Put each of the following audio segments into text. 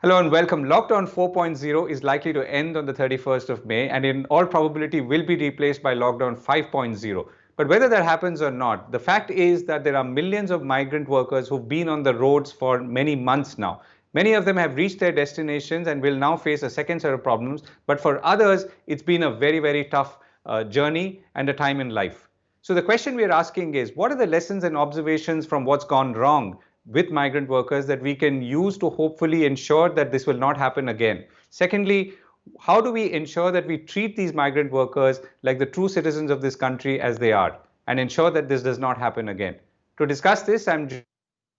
Hello and welcome. Lockdown 4.0 is likely to end on the 31st of May and in all probability will be replaced by Lockdown 5.0. But whether that happens or not, the fact is that there are millions of migrant workers who've been on the roads for many months now. Many of them have reached their destinations and will now face a second set of problems. But for others, it's been a very, very tough journey and a time in life. So the question we are asking is, what are the lessons and observations from what's gone wrong with migrant workers that we can use to hopefully ensure that this will not happen again? Secondly, how do we ensure that we treat these migrant workers like the true citizens of this country as they are and ensure that this does not happen again? To discuss this, I'm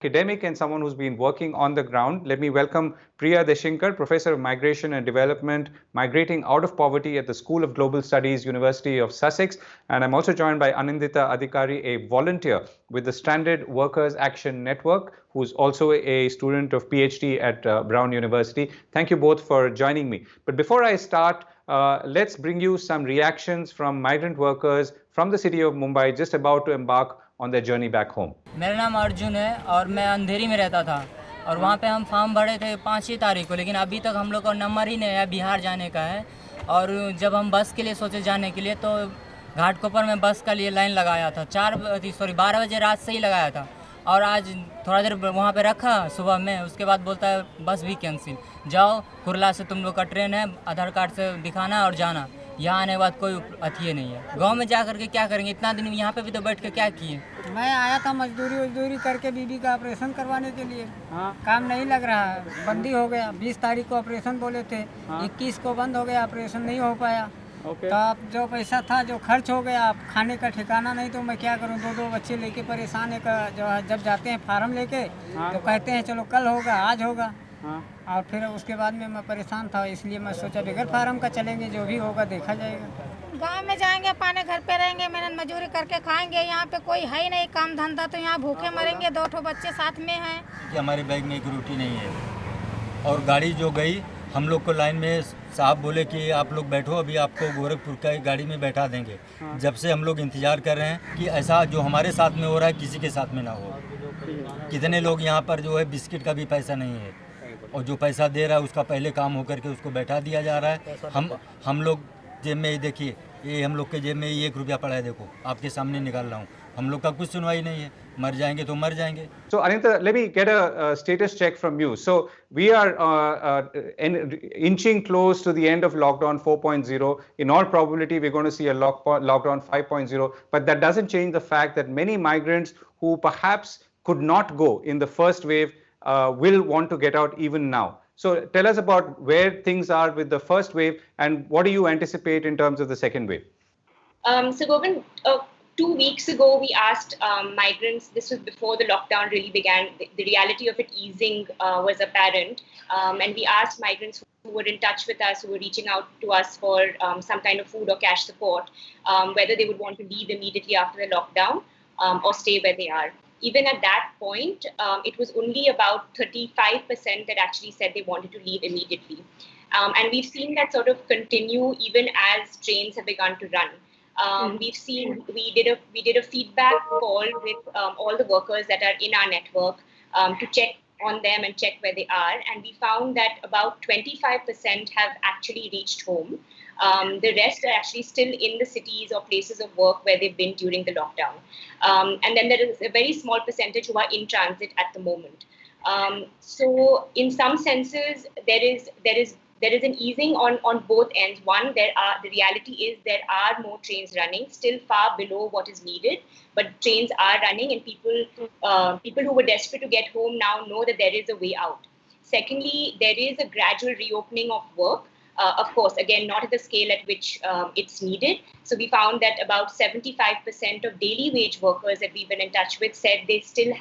academic and someone who's been working on the ground. Let me welcome Priya Deshingkar, Professor of Migration and Development, Migrating Out of Poverty at the School of Global Studies, University of Sussex. And I'm also joined by Anindita Adhikari, a volunteer with the Stranded Workers Action Network, who's also a student of PhD at Brown University. Thank you both for joining me. But before I start, let's bring you some reactions from migrant workers from the city of Mumbai just about to embark on their journey back home. मेरा नाम अर्जुन है और मैं अंधेरी में रहता था और वहाँ पे हम फॉर्म भरे थे 5 तारीख को, लेकिन अभी तक हम लोग का नंबर ही नहीं है, बिहार जाने का है। और जब हम बस के लिए सोचे जाने के लिए तो घाटकोपर में बस का लिए लाइन लगाया था 12 बजे रात से ही लगाया था और आज थोड़ा देर वहाँ पे रखा सुबह में, उसके बाद बोलता है बस भी कैंसिल, जाओ कुरला से तुम लोग का ट्रेन है, आधार कार्ड से दिखाना और जाना। यहाँ आने के बाद कोई अथी नहीं है। गांव में जा करके क्या करेंगे, इतना दिन यहाँ पे भी तो बैठ के क्या किए। मैं आया था मजदूरी करके बीबी का ऑपरेशन करवाने के लिए। हाँ। काम नहीं लग रहा है, बंदी हो गया। 20 तारीख को ऑपरेशन बोले थे। हाँ। 21 को बंद हो गया, ऑपरेशन नहीं हो पाया। तो अब जो पैसा था जो खर्च हो गया, अब खाने का ठिकाना नहीं, तो मैं क्या करूं। दो बच्चे लेके परेशान है। जो जब जाते हैं फार्म लेके, हाँ, तो कहते हैं चलो कल होगा, आज होगा। हाँ। और फिर उसके बाद में मैं परेशान था, इसलिए मैं सोचा बगैर फार्म का चलेंगे, जो भी होगा देखा जाएगा। गांव में जाएंगे, पाने घर पे रहेंगे, मेहनत मजदूरी करके खाएंगे। यहाँ पे कोई है ही नहीं काम धंधा, तो यहाँ भूखे मरेंगे। 2 बच्चे साथ में हैं कि हमारे बैग में एक रोटी नहीं है। और गाड़ी जो गई, हम लोग को लाइन में साहब बोले कि आप लोग बैठो, अभी आपको गोरखपुर का गाड़ी में बैठा देंगे। हाँ। जब से हम लोग इंतज़ार कर रहे हैं कि ऐसा जो हमारे साथ में हो रहा है किसी के साथ में ना हो। कितने लोग यहाँ पर जो है बिस्किट का भी पैसा नहीं है, और जो पैसा दे रहा है उसका पहले काम होकर के उसको बैठा दिया जा रहा है। हम लोग जेब में, देखिए ये हम लोग के जेब में 1 रुपया पड़ा है, देखो आपके सामने निकाल रहा हूँ। हम लोग का कुछ सुनवाई नहीं है, मर जाएंगे तो मर जाएंगे। So Anita, let me get a status check from you. So we are inching close to the end of lockdown 4.0. In all probability, we're going to see a lockdown 5.0. But that doesn't change the fact that many migrants who perhaps could not go in the first wave will want to get out even now. So tell us about where things are with the first wave and what do you anticipate in terms of the second wave? So Govind, 2 weeks ago, we asked migrants, this was before the lockdown really began, the reality of it easing was apparent. And we asked migrants who were in touch with us, who were reaching out to us for some kind of food or cash support, whether they would want to leave immediately after the lockdown or stay where they are. Even at that point, it was only about 35% that actually said they wanted to leave immediately. And we've seen that sort of continue even as trains have begun to run. We did a feedback call with all the workers that are in our network to check on them and check where they are, and we found that about 25% have actually reached home. The rest are actually still in the cities or places of work where they've been during the lockdown. And then there is a very small percentage who are in transit at the moment. So in some senses, there is an easing on both ends. One, the reality is there are more trains running, still far below what is needed, but trains are running, and people who were desperate to get home now know that there is a way out. Secondly, there is a gradual reopening of work. Of course, again, not at the scale at which it's needed. So we found that about 75% of daily wage workers that we've been in touch with said they're still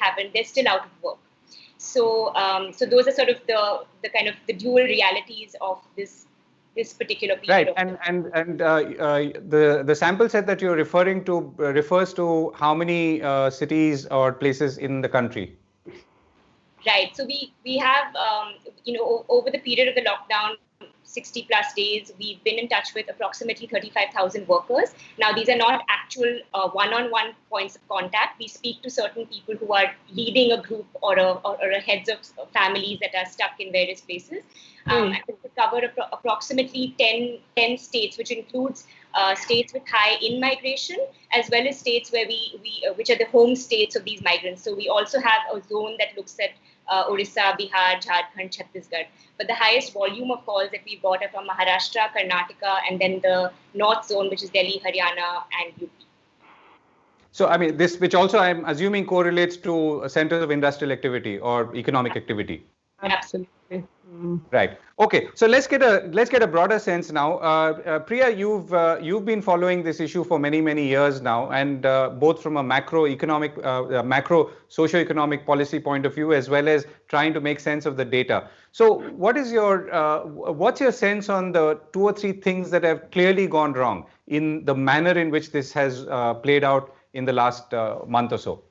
out of work. So those are sort of the kind of the dual realities of this particular period. Right, and the sample set that you're referring to refers to how many cities or places in the country? Right. So we have over the period of the lockdown, 60 plus days, we've been in touch with approximately 35,000 workers. Now, these are not actual one-on-one points of contact. We speak to certain people who are leading a group or a heads of families that are stuck in various places. And we cover approximately 10 states, which includes states with high in-migration, as well as states where which are the home states of these migrants. So we also have a zone that looks at Orissa, Bihar, Jharkhand, Chhattisgarh. But the highest volume of calls that we've got are from Maharashtra, Karnataka, and then the North Zone, which is Delhi, Haryana, and UP. So, I mean, this, which also I'm assuming correlates to centers of industrial activity or economic activity. Absolutely. Right. Okay. So let's get a broader sense now. Priya, you've been following this issue for many years now, and both from a macroeconomic, macro socio-economic policy point of view, as well as trying to make sense of the data. So, what's your sense on the 2 or 3 things that have clearly gone wrong in the manner in which this has played out in the last month or so?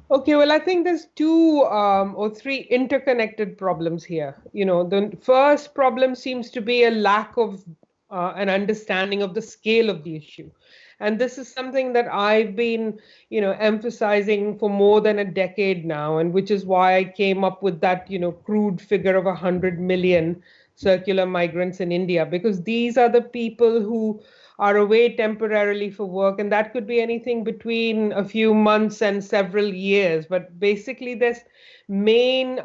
Okay, well, I think there's 2 or 3 interconnected problems here. The first problem seems to be a lack of an understanding of the scale of the issue. And this is something that I've been, emphasizing for more than a decade now, and which is why I came up with that, crude figure of 100 million circular migrants in India, because these are the people who are away temporarily for work, and that could be anything between a few months and several years. But basically, this main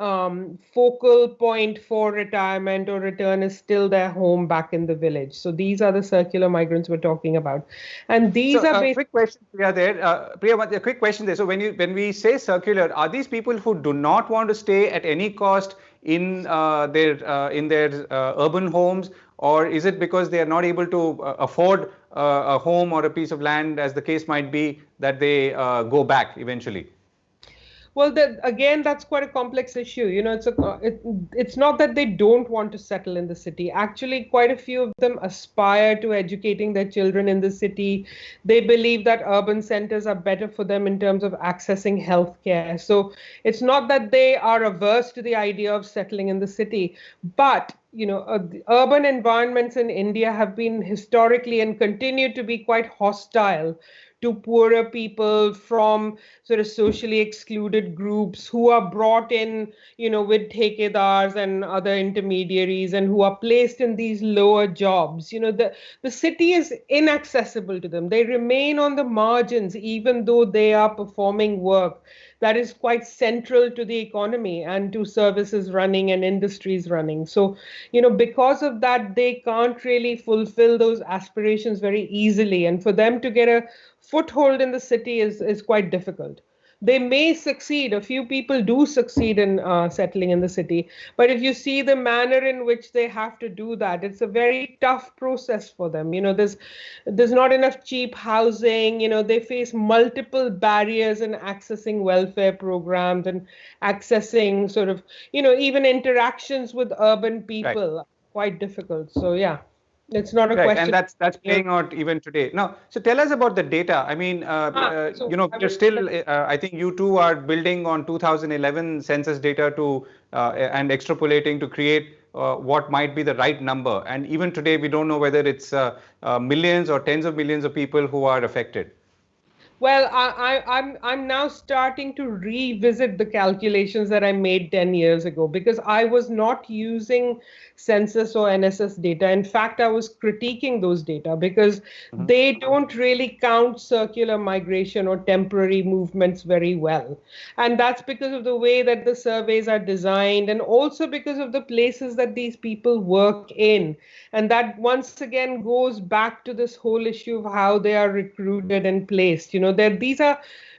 focal point for retirement or return is still their home back in the village. So these are the circular migrants we're talking about, and these are basically. Quick question, Priya. Priya, a quick question there. So when we say circular, are these people who do not want to stay at any cost in their urban homes? Or is it because they are not able to afford a home or a piece of land, as the case might be, that they go back eventually? Well, again, that's quite a complex issue. It's not that they don't want to settle in the city. Actually, quite a few of them aspire to educating their children in the city. They believe that urban centers are better for them in terms of accessing healthcare. So it's not that they are averse to the idea of settling in the city, but the urban environments in India have been historically and continue to be quite hostile to poorer people from sort of socially excluded groups who are brought in, with thekedars and other intermediaries, and who are placed in these lower jobs. The city is inaccessible to them. They remain on the margins, even though they are performing work that is quite central to the economy and to services running and industries running. So, because of that, they can't really fulfill those aspirations very easily. And for them to get a foothold in the city is quite difficult. They may succeed. A few people do succeed in settling in the city. But if you see the manner in which they have to do that, it's a very tough process for them. There's not enough cheap housing. They face multiple barriers in accessing welfare programs and accessing sort of, even interactions with urban people. Right. Quite difficult. So, yeah. It's not a question. And that's playing out even today. Now, so tell us about the data. I mean, you're still, I think you too are building on 2011 census data to and extrapolating to create what might be the right number. And even today, we don't know whether it's millions or tens of millions of people who are affected. Well, I'm now starting to revisit the calculations that I made 10 years ago, because I was not using census or NSS data. In fact, I was critiquing those data because they don't really count circular migration or temporary movements very well. And that's because of the way that the surveys are designed, and also because of the places that these people work in. And that once again goes back to this whole issue of how they are recruited and placed.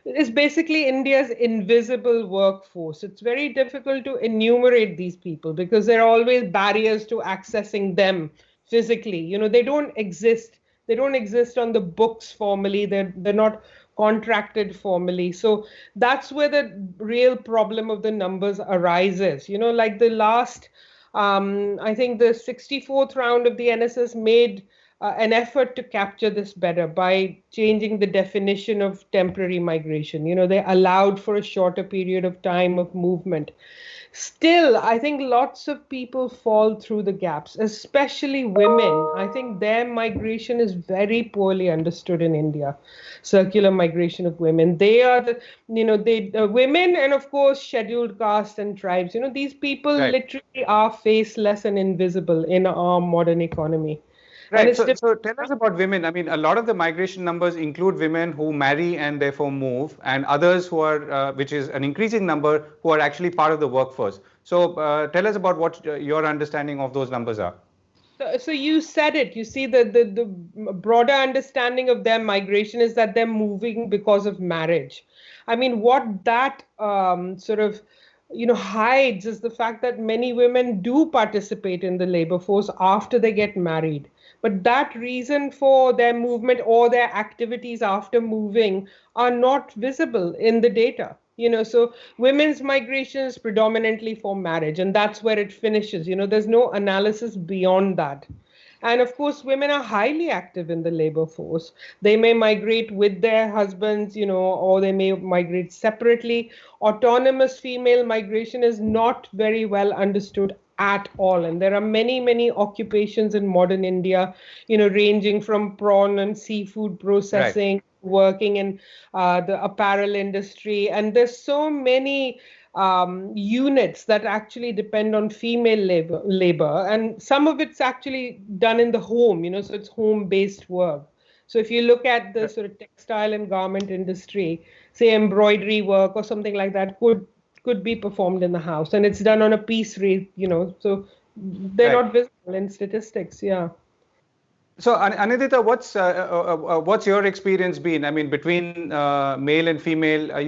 It's basically India's invisible workforce. It's very difficult to enumerate these people because there are always barriers to accessing them physically. They don't exist. They don't exist on the books formally. They're not contracted formally. So that's where the real problem of the numbers arises. Like the last, I think the 64th round of the NSS made an effort to capture this better by changing the definition of temporary migration. They allowed for a shorter period of time of movement. Still, I think lots of people fall through the gaps, especially women. I think their migration is very poorly understood in India. Circular migration of women. They are women, and of course scheduled caste and tribes. These people literally are faceless and invisible in our modern economy. Right. So tell us about women. I mean, a lot of the migration numbers include women who marry and therefore move, and others who are, which is an increasing number, who are actually part of the workforce. So tell us about what your understanding of those numbers are. So you said it. You see, the broader understanding of their migration is that they're moving because of marriage. I mean, what that hides is the fact that many women do participate in the labor force after they get married. But that reason for their movement or their activities after moving are not visible in the data. So women's migration is predominantly for marriage, and that's where it finishes. There's no analysis beyond that. And of course, women are highly active in the labor force. They may migrate with their husbands, or they may migrate separately. Autonomous female migration is not very well understood at all. And there are many, many occupations in modern India, ranging from prawn and seafood processing, working in the apparel industry. And there's so many units that actually depend on female labor, and some of it's actually done in the home, so it's home-based work. So if you look at the sort of textile and garment industry, say embroidery work or something like that could be performed in the house, and it's done on a piece rate, so they're not visible in statistics. Yeah. So Anindita, what's your experience been? I mean, between male and female, I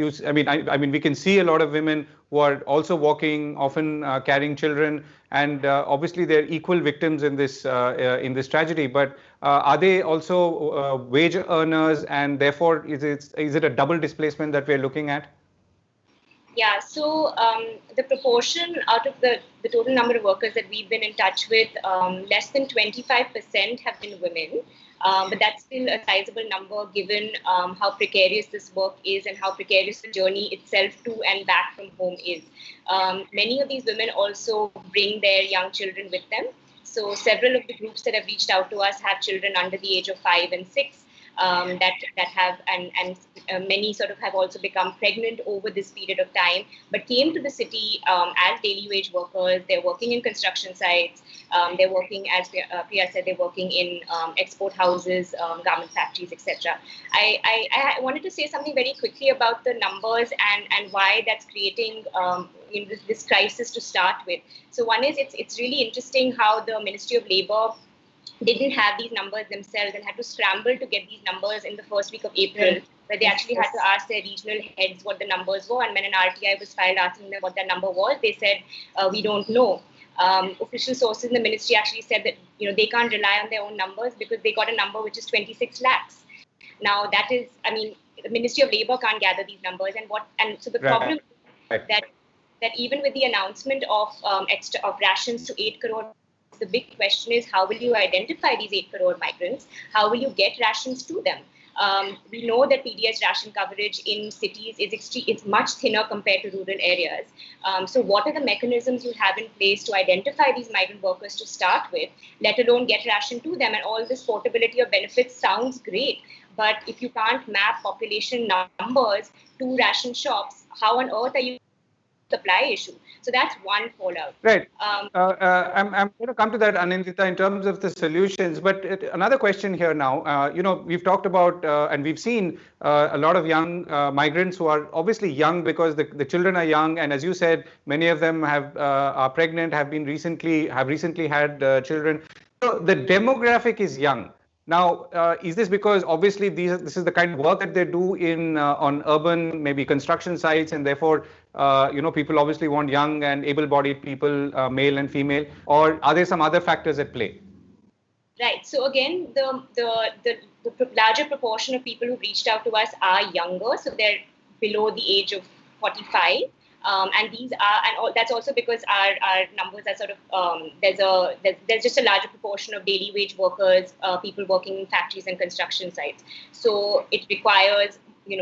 mean, we can see a lot of women who are also working, often carrying children, and obviously they're equal victims in this tragedy. But are they also wage earners, and therefore is it a double displacement that we're looking at? Yeah, so the proportion out of the total number of workers that we've been in touch with, less than 25% have been women. But that's still a sizable number given how precarious this work is and how precarious the journey itself to and back from home is. Many of these women also bring their young children with them. So several of the groups that have reached out to us have children under the age of 5 and 6. That have and many sort of have also become pregnant over this period of time, but came to the city as daily wage workers. They're working in construction sites. They're working, as Priya said, they're working in export houses, garment factories, etc. I wanted to say something very quickly about the numbers and why that's creating this crisis to start with. So one is it's really interesting how the Ministry of Labour didn't have these numbers themselves and had to scramble to get these numbers in the first week of April, where they actually had to ask their regional heads what the numbers were. And when an RTI was filed asking them what that number was, they said, we don't know. Official sources in the ministry actually said that they can't rely on their own numbers because they got a number which is 26 lakhs. Now that is, I mean, the Ministry of Labour can't gather these numbers, and so the problem is that even with the announcement of rations to 8 crore. The big question is, how will you identify these 8 crore migrants? How will you get rations to them? We know that PDS ration coverage in cities is much thinner compared to rural areas. So what are the mechanisms you have in place to identify these migrant workers to start with, let alone get ration to them? And all this portability of benefits sounds great. But if you can't map population numbers to ration shops, how on earth are you supply issue? So that's one fallout. Right. I'm going to come to that, Anindita, in terms of the solutions. But another question here now. We've talked about and we've seen a lot of young migrants who are obviously young because the children are young, and as you said, many of them are pregnant, have recently had children. So the demographic is young. Now, is this because obviously this is the kind of work that they do on urban, maybe construction sites, and therefore, people obviously want young and able-bodied people, male and female, or are there some other factors at play? Right. So again, the larger proportion of people who reached out to us are younger, so they're below the age of 45. And these are, that's also because our numbers are sort of, there's just a larger proportion of daily wage workers, people working in factories and construction sites. So it requires,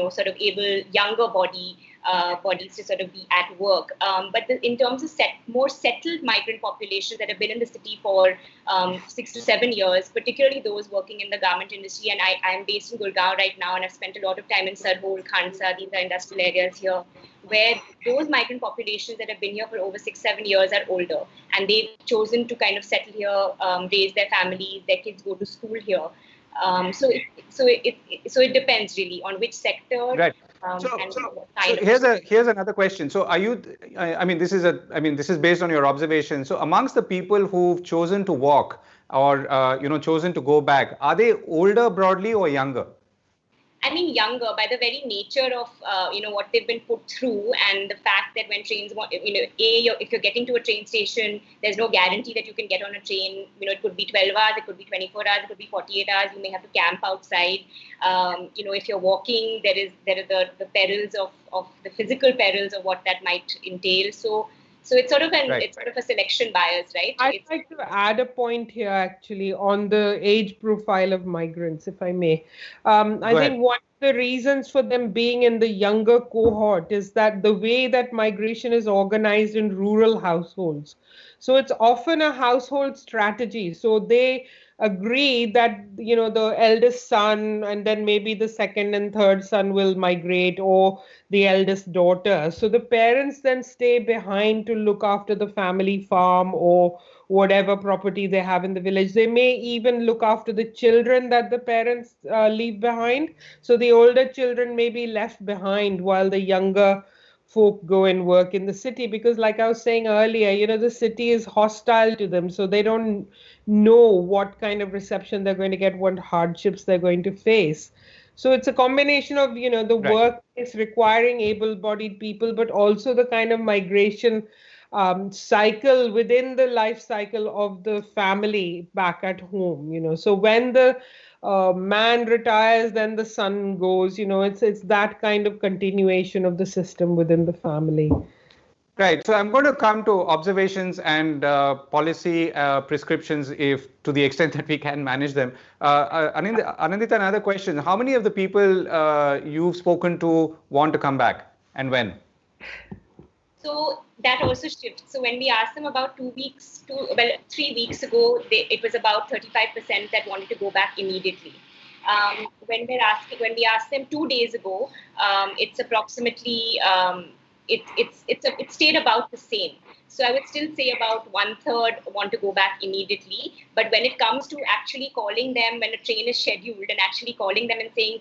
sort of able younger bodies to sort of be at work. But in terms of more settled migrant populations that have been in the city for 6 to 7 years, particularly those working in the garment industry, and I'm based in Gurgaon right now, and I've spent a lot of time in Sarhol, Khansa, these are industrial areas here, where those migrant populations that have been here for over 6-7 years are older, and they've chosen to kind of settle here, raise their families, their kids go to school here. So it depends really on which sector. Right. So here's another question. So are you? I mean, this is based on your observation. So amongst the people who've chosen to walk or chosen to go back, are they older broadly or younger? I mean, younger by the very nature of what they've been put through, and the fact that when trains, if you're getting to a train station, there's no guarantee that you can get on a train. It could be 12 hours, it could be 24 hours, it could be 48 hours. You may have to camp outside. If you're walking, there are the perils of the physical perils of what that might entail. So it's sort of a selection bias, right? I'd like to add a point here actually on the age profile of migrants, if I may. I think one of the reasons for them being in the younger cohort is that the way that migration is organized in rural households. So it's often a household strategy. So they agree that the eldest son and then maybe the second and third son will migrate, or the eldest daughter. So the parents then stay behind to look after the family farm or whatever property they have in the village. They may even look after the children that the parents leave behind. So the older children may be left behind while the younger folk go and work in the city, because like I was saying earlier, the city is hostile to them. So they don't know what kind of reception they're going to get, what hardships they're going to face. So it's a combination of, the work is requiring able-bodied people, but also the kind of migration cycle within the life cycle of the family back at home. So when the man retires, then the son goes, it's that kind of continuation of the system within the family. Right. So I'm going to come to observations and policy prescriptions, if to the extent that we can manage them. Anindita, another question. How many of the people you've spoken to want to come back, and when? So that also shifts. So when we asked them about 3 weeks ago, it was about 35% that wanted to go back immediately. When we asked them 2 days ago, it's approximately it stayed about the same. So I would still say about 1/3 want to go back immediately. But when it comes to actually calling them when a train is scheduled and actually calling them and saying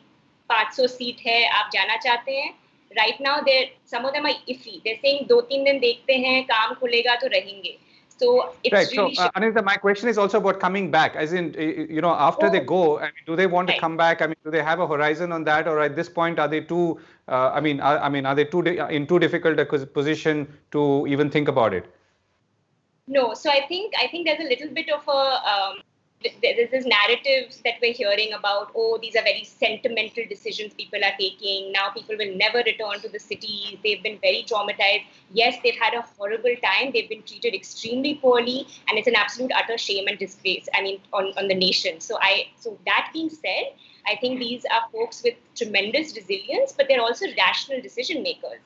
500 seat hai, aap jana chahte hain, right now some of them are iffy. They're saying 2-3 दिन देखते हैं, काम खुलेगा तो रहेंगे. So it's right. Really so Anindita, my question is also about coming back, as in after they go, I mean, do they want to come back? I mean, do they have a horizon on that, or at this point are they too are they in too difficult a position to even think about it? No, so I think there's a little bit of there's this narrative that we're hearing about, these are very sentimental decisions people are taking. Now people will never return to the cities. They've been very traumatized. Yes, they've had a horrible time. They've been treated extremely poorly, and it's an absolute utter shame and disgrace, I mean, on the nation. So that being said, I think these are folks with tremendous resilience, but they're also rational decision makers.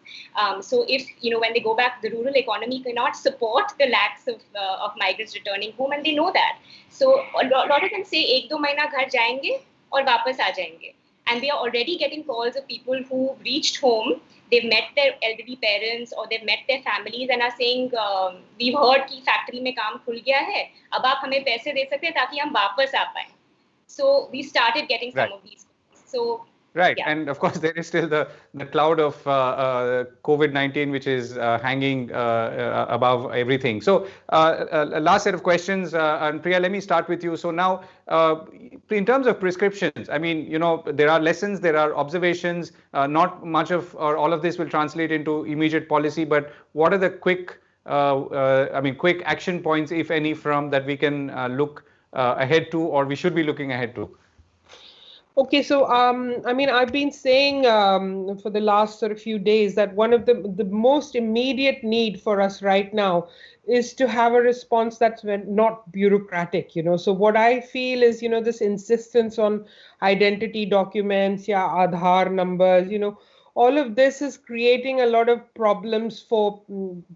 So if, when they go back, the rural economy cannot support the lakhs of migrants returning home, and they know that. So a lot of them say, 1-2 महीना घर जाएंगे और वापस आ जाएंगे. And they are already getting calls of people who reached home, they've met their elderly parents or they've met their families and are saying, we've heard कि factory में काम खुल गया है, अब आप हमें पैसे दे सकते हैं ताकि हम वापस आ पाएं. So we started getting some of these. So right, yeah. And of course there is still the cloud of COVID-19 which is hanging above everything. So last set of questions, and Priya, let me start with you. So now, in terms of prescriptions, I mean, there are lessons, there are observations. Not much of or all of this will translate into immediate policy. But what are the quick action points, if any, from that we can look ahead to, or we should be looking ahead to? Okay, so I mean, I've been saying for the last sort of few days that one of the most immediate need for us right now is to have a response that's not bureaucratic, you know. So what I feel is, you know, this insistence on identity documents, yeah, Aadhaar numbers, you know, all of this is creating a lot of problems for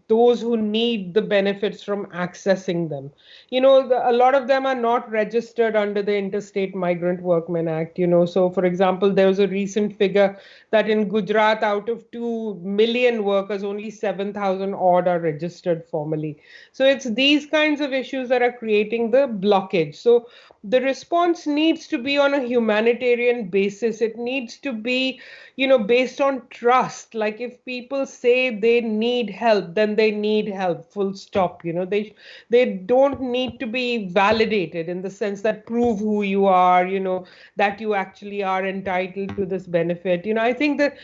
those who need the benefits from accessing them. You know, a lot of them are not registered under the Interstate Migrant Workmen Act, you know. So, for example, there was a recent figure that in Gujarat, out of 2 million workers, only 7,000 odd are registered formally. So, it's these kinds of issues that are creating the blockage. So, the response needs to be on a humanitarian basis. It needs to be, you know, based on trust. Like if people say they need help, then they need help, full stop. You know, they don't need to be validated in the sense that prove who you are, you know, that you actually are entitled to this benefit. You know, I think that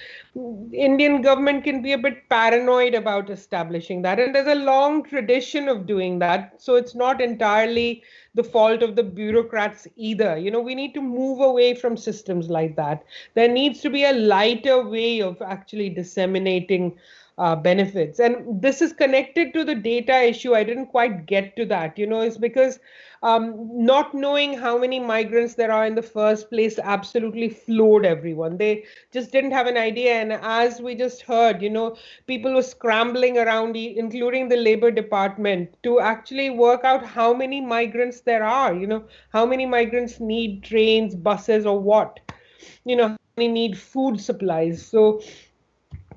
Indian government can be a bit paranoid about establishing that, and there's a long tradition of doing that. So it's not entirely the fault of the bureaucrats either. You know, we need to move away from systems like that. There needs to be a lighter way of actually disseminating benefits. And this is connected to the data issue. I didn't quite get to that, you know, it's because not knowing how many migrants there are in the first place absolutely floored everyone. They just didn't have an idea. And as we just heard, you know, people were scrambling around, including the Labor Department, to actually work out how many migrants there are, you know, how many migrants need trains, buses, or what, you know, how many need food supplies. So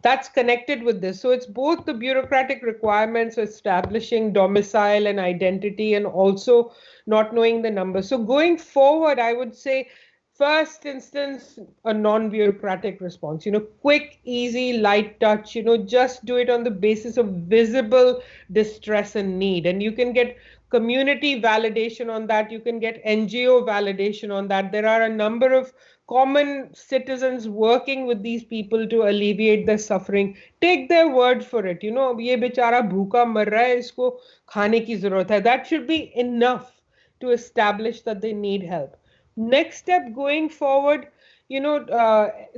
that's connected with this. So it's both the bureaucratic requirements of establishing domicile and identity and also not knowing the numbers. So going forward, I would say, first instance, a non-bureaucratic response, you know, quick, easy, light touch, you know, just do it on the basis of visible distress and need. And you can get community validation on that. You can get NGO validation on that. There are a number of common citizens working with these people to alleviate their suffering. Take their word for it. You know, ये बेचारा भूखा मर रहा है, इसको खाने की जरूरत है. That should be enough to establish that they need help. Next step going forward, you know,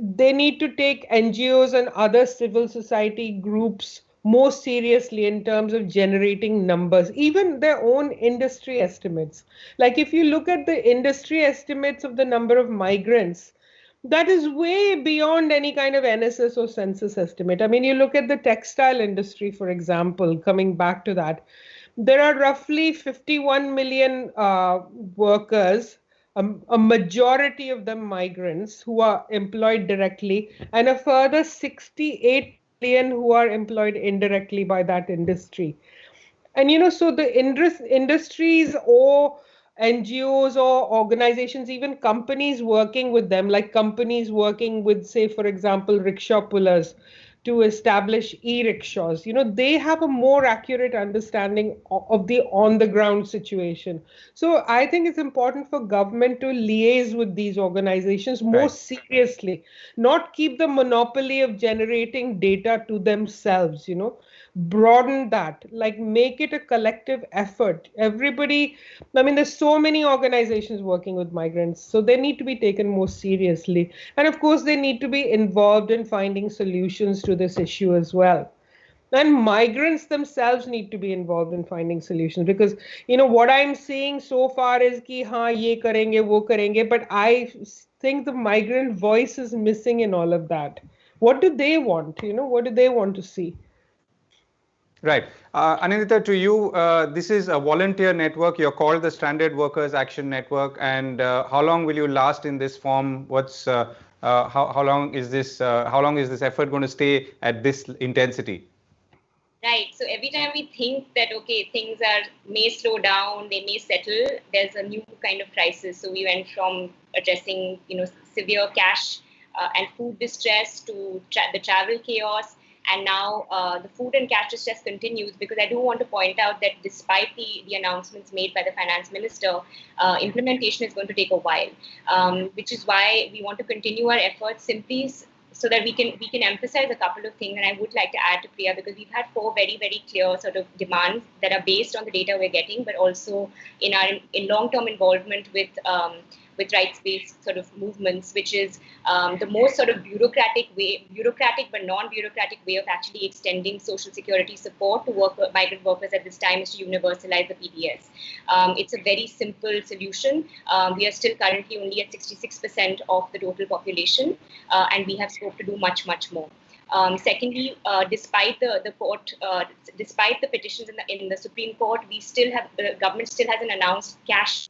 they need to take NGOs and other civil society groups more seriously in terms of generating numbers, even their own industry estimates. Like if you look at the industry estimates of the number of migrants, that is way beyond any kind of NSS or census estimate. I mean, you look at the textile industry, for example, coming back to that, there are roughly 51 million workers, a majority of them migrants who are employed directly, and a further 68 million who are employed indirectly by that industry. And you know, so the industries or NGOs or organizations, even companies working with them, like companies working with, say, for example, rickshaw pullers to establish e-rickshaws, you know, they have a more accurate understanding of the on-the-ground situation. So I think it's important for government to liaise with these organizations more seriously, not keep the monopoly of generating data to themselves, you know, broaden that, like make it a collective effort. Everybody, I mean, there's so many organizations working with migrants, so they need to be taken more seriously. And of course, they need to be involved in finding solutions to this issue as well. And migrants themselves need to be involved in finding solutions, because, you know, what I'm seeing so far is ki, haan, ye karenge, wo karenge, but I think the migrant voice is missing in all of that. What do they want? You know, what do they want to see? Right. Anindita, to you, this is a volunteer network. You're called the Stranded Workers Action Network. And how long will you last in this form? What's how long is this effort going to stay at this intensity? Right. So every time we think that, okay, things may slow down, they may settle, there's a new kind of crisis. So we went from addressing, you know, severe cash and food distress to the travel chaos. And now the food and cash distress continues, because I do want to point out that despite the announcements made by the finance minister, implementation is going to take a while, which is why we want to continue our efforts simply so that we can emphasize a couple of things. And I would like to add to Priya, because we've had 4 very, very clear sort of demands that are based on the data we're getting, but also in long-term involvement with with rights-based sort of movements, which is the most sort of bureaucratic but non-bureaucratic way of actually extending social security support to migrant workers at this time is to universalize the PDS. It's a very simple solution. We are still currently only at 66% of the total population, and we have scope to do much, much more. Secondly, despite the petitions in the Supreme Court, the government still hasn't announced cash.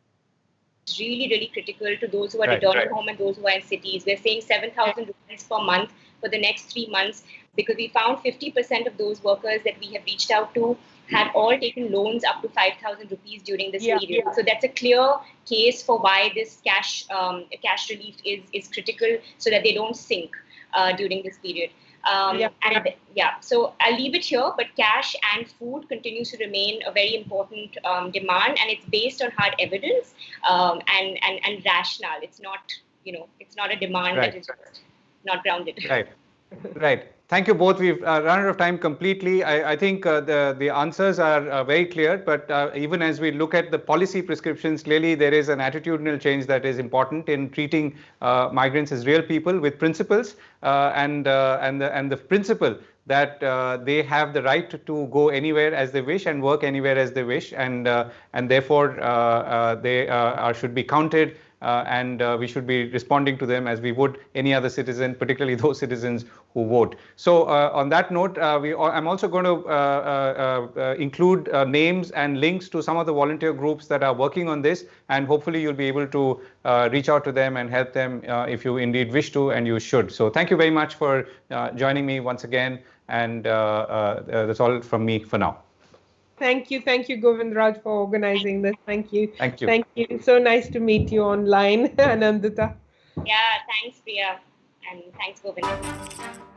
It's really, really critical to those who are returning home and those who are in cities. We're saying 7,000 rupees per month for the next 3 months, because we found 50% of those workers that we have reached out to had all taken loans up to 5,000 rupees during this period. So that's a clear case for why this cash relief is critical, so that they don't sink during this period. So I'll leave it here, but cash and food continues to remain a very important demand, and it's based on hard evidence and rationale. It's not, it's not a demand that is not grounded. Right. Thank you both. We've run out of time completely. I think the answers are very clear, but even as we look at the policy prescriptions, clearly there is an attitudinal change that is important in treating migrants as real people with principles, and the principle that they have the right to go anywhere as they wish and work anywhere as they wish, and therefore they should be counted. And we should be responding to them as we would any other citizen, particularly those citizens who vote. So on that note, I'm also going to include names and links to some of the volunteer groups that are working on this, and hopefully you'll be able to reach out to them and help them if you indeed wish to, and you should. So thank you very much for joining me once again, and that's all from me for now. Thank you, Govindraj, for organizing this. Thank you. Thank you. Thank you. So nice to meet you online, Anindita. Yeah, thanks, Priya, and thanks, Govindraj.